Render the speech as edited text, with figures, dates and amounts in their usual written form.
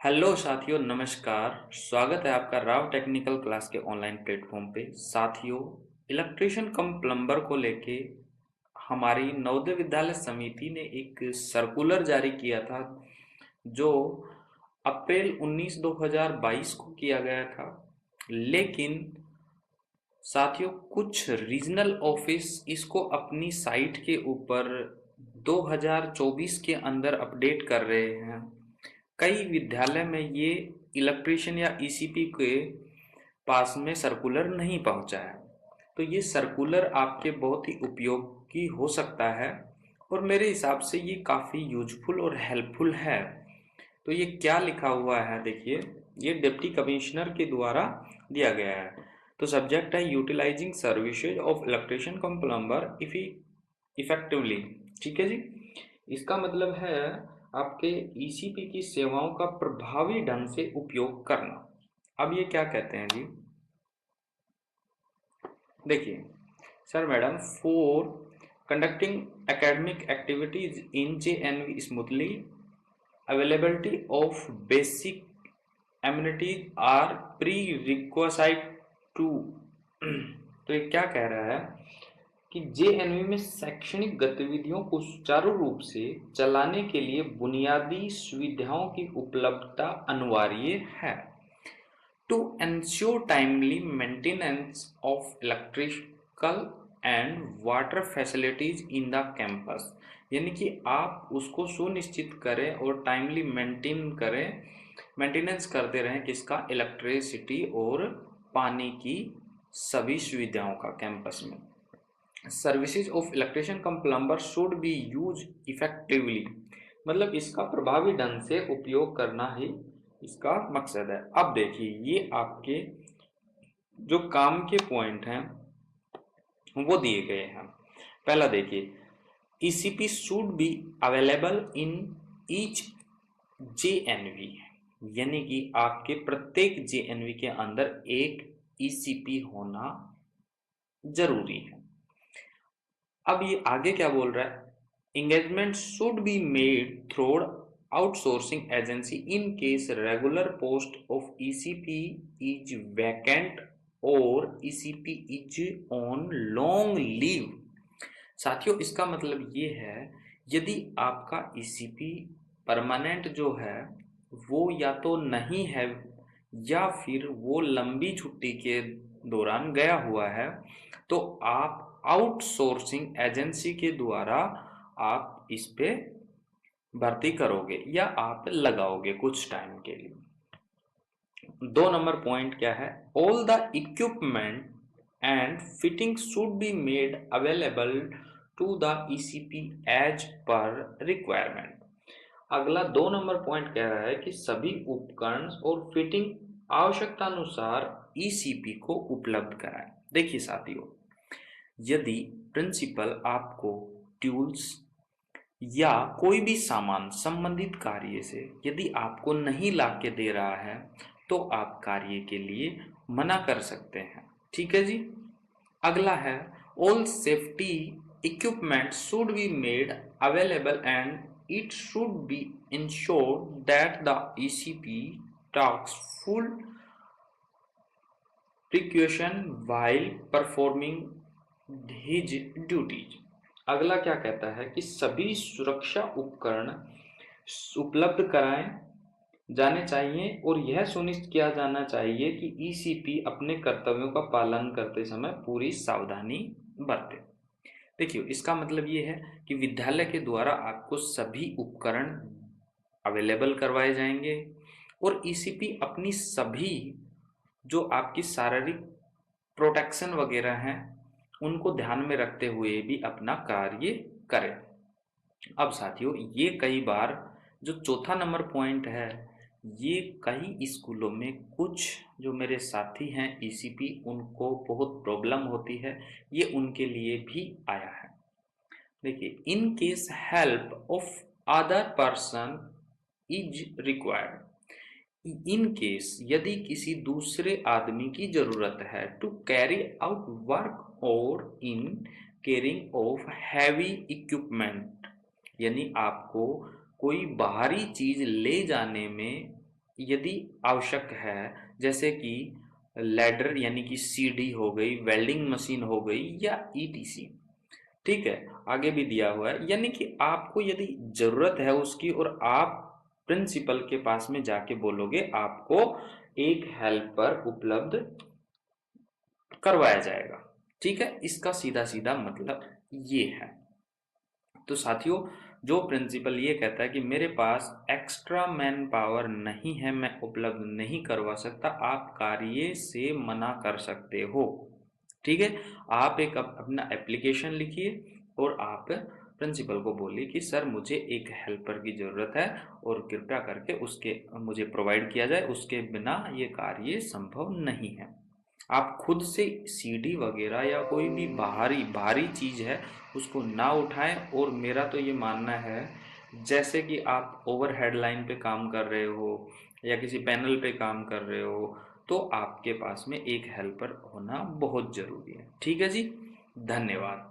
Hello साथियों, नमस्कार। स्वागत है आपका राव टेक्निकल क्लास के ऑनलाइन प्लेटफॉर्म पे। साथियों, इलेक्ट्रिशियन कम प्लम्बर को लेके हमारी नवोदय विद्यालय समिति ने एक सर्कुलर जारी किया था, जो अप्रैल 19 2022 को किया गया था। लेकिन साथियों, कुछ रीजनल ऑफिस इसको अपनी साइट के ऊपर 2024 के अंदर अपडेट कर रहे हैं। कई विद्यालय में ये इलेक्ट्रिशियन या ईसीपी के पास में सर्कुलर नहीं पहुंचा है। तो ये सर्कुलर आपके बहुत ही उपयोगी हो सकता है और मेरे हिसाब से ये काफ़ी यूजफुल और हेल्पफुल है। तो ये क्या लिखा हुआ है, देखिए। ये डिप्टी कमिश्नर के द्वारा दिया गया है। तो सब्जेक्ट है utilizing services of electrician cum plumber effectively. ठीक है जी। इसका मतलब है आपके ईसीपी की सेवाओं का प्रभावी ढंग से उपयोग करना। अब ये क्या कहते हैं जी, देखिए। Sir madam, for conducting academic activities in JNV smoothly, availability of basic amenities are prerequisite too. तो ये क्या कह रहा है कि JNV में शैक्षणिक गतिविधियों को सुचारू रूप से चलाने के लिए बुनियादी सुविधाओं की उपलब्धता अनिवार्य है। To ensure timely maintenance of electrical and water facilities in the campus, यानी कि आप उसको सुनिश्चित करें और टाइमली मेंटेनेंस करते रहें, किसका, इलेक्ट्रिसिटी और पानी की सभी सुविधाओं का कैंपस में। Services of electrician cum plumber should be use effectively, मतलब इसका प्रभावी ढंग से उपयोग करना ही इसका मकसद है। अब देखिए, ये आपके जो काम के पॉइंट हैं वो दिए गए हैं। पहला देखिए, ECP should be available in each JNV, यानी कि आपके प्रत्येक JNV के अंदर एक ईसीपी होना जरूरी है। अब ये आगे क्या बोल रहा है, engagement should be made through outsourcing agency in case regular post of ECP is vacant और ECP is on long leave. साथियों, इसका मतलब ये है, यदि आपका ईसीपी परमानेंट जो है वो या तो नहीं है या फिर वो लंबी छुट्टी के दौरान गया हुआ है, तो आप आउटसोर्सिंग एजेंसी के द्वारा आप इस पे भर्ती करोगे या आप लगाओगे कुछ टाइम के लिए। 2 नंबर पॉइंट क्या है, all the equipment and fitting should be made available to the ECP as per requirement. अगला 2 नंबर पॉइंट कह रहा है कि सभी उपकरण और फिटिंग आवश्यकता अनुसार ईसीपी को उपलब्ध कराएं। देखिए साथियों, यदि प्रिंसिपल आपको टूल्स या कोई भी सामान संबंधित कार्य से यदि आपको नहीं ला के दे रहा है, तो आप कार्य के लिए मना कर सकते हैं। ठीक है जी। अगला है, all safety equipment should be made available and it should be ensured that the ECP takes full precaution while performing his duties. अगला क्या कहता है कि सभी सुरक्षा उपकरण उपलब्ध कराएं जाने चाहिए और यह सुनिश्चित किया जाना चाहिए कि ईसीपी अपने कर्तव्यों का पालन करते समय पूरी सावधानी बरते। देखिए, इसका मतलब ये है कि विद्यालय के द्वारा आपको सभी उपकरण अवेलेबल करवाए जाएंगे और ईसीपी अपनी सभी जो आपकी शारीरिक प्रोटेक्शन वगैरह हैं उनको ध्यान में रखते हुए भी अपना कार्य करें। अब साथियों, ये कई बार जो 4था नंबर पॉइंट है, ये कई स्कूलों में कुछ जो मेरे साथी हैं ईसीपी उनको बहुत प्रॉब्लम होती है, ये उनके लिए भी आया है। देखिए, in case help of other person is required, in case यदि किसी दूसरे आदमी की जरूरत है टू कैरी आउट वर्क और इन केयरिंग ऑफ हैवी इक्विपमेंट, यानी आपको कोई बाहरी चीज ले जाने में यदि आवश्यक है, जैसे कि लैडर यानी कि सीढ़ी हो गई, वेल्डिंग मशीन हो गई या ईटीसी। ठीक है, आगे भी दिया हुआ है, यानी कि आपको यदि जरूरत है उसकी और आप प्रिंसिपल के पास में जाके बोलोगे, आपको एक हेल्पर उपलब्ध करवाया जाएगा। ठीक है, इसका सीधा सीधा मतलब ये है। तो साथियों, जो प्रिंसिपल ये कहता है कि मेरे पास एक्स्ट्रा मैन पावर नहीं है, मैं उपलब्ध नहीं करवा सकता, आप कार्य से मना कर सकते हो। ठीक है, आप एक अपना एप्लीकेशन लिखिए और आप प्रिंसिपल को बोलिए कि सर मुझे एक हेल्पर की ज़रूरत है और कृपया करके उसके मुझे प्रोवाइड किया जाए, उसके बिना ये कार्य संभव नहीं है। आप खुद से सीढ़ी वगैरह या कोई भी भारी भारी चीज़ है उसको ना उठाएं। और मेरा तो ये मानना है, जैसे कि आप ओवर हेडलाइन पे काम कर रहे हो या किसी पैनल पे काम कर रहे हो, तो आपके पास में एक हेल्पर होना बहुत ज़रूरी है। ठीक है जी, धन्यवाद।